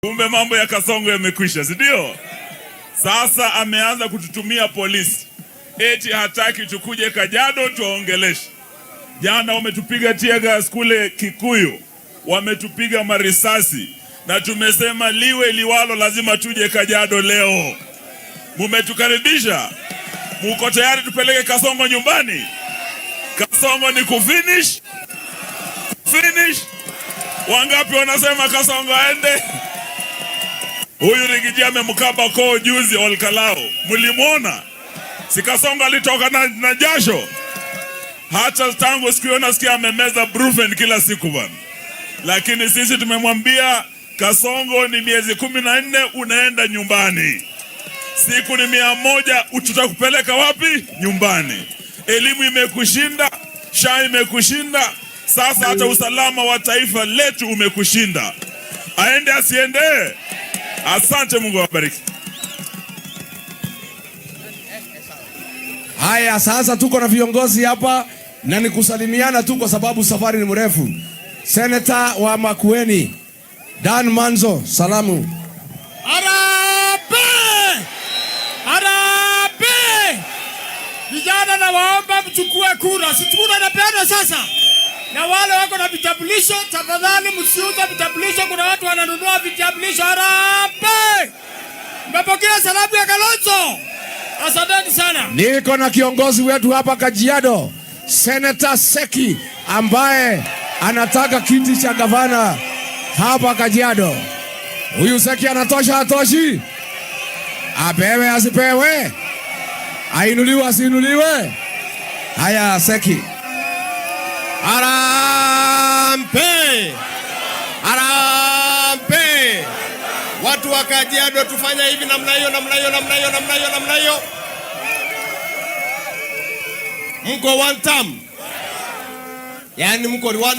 Kumbe mambo ya Kasongo yamekwisha, si ndio? Sasa ameanza kututumia polisi. Eti hataki tukuje Kajiado tuongeleshe. Jana wametupiga tear gas kule Kikuyu. Wametupiga marisasi. Na tumesema liwe liwalo lazima tuje Kajiado leo. Mumetukaribisha. Muko tayari tupeleke Kasongo nyumbani? Kasongo ni kufinish. Finish. Wangapi wanasema Kasongo aende? Huyu Rigiji amemkaba koo juzi Olkalao. Mulimuona? Si Kasongo alitoka na jasho. Hata tangu siku nasikia amemeza Brufen kila siku bana. Lakini sisi tumemwambia Kasongo ni miezi 14 unaenda nyumbani. Siku ni 100 tutakupeleka wapi? Nyumbani. Elimu imekushinda, SHA imekushinda, sasa hata usalama wa taifa letu umekushinda. Aende asiende? Asante, Mungu awabariki. Haya, sasa tuko na viongozi hapa na nikusalimiana tu kwa sababu safari ni mrefu. Senator wa Makueni, Dan Manzo, salamu. Harambee! Harambee! Vijana na waomba mchukue kura. Si kura napeana sasa. Na wale wako na vitambulisho, tafadhali msiuze vitambulisho, kuna watu wananunua vitambulisho. Harambee! Mmepokea salamu ya Kalonzo. Asanteni sana. Niko na kiongozi wetu hapa Kajiado, Senator Seki, ambaye anataka kiti cha gavana hapa Kajiado. Huyu Seki anatosha atoshi? Apewe asipewe? Ainuliwe asiinuliwe? Haya Seki. Harambee! Harambee! Watu wa Kajiado tufanya hivi namna hiyo. Mko one term. Yaani mko one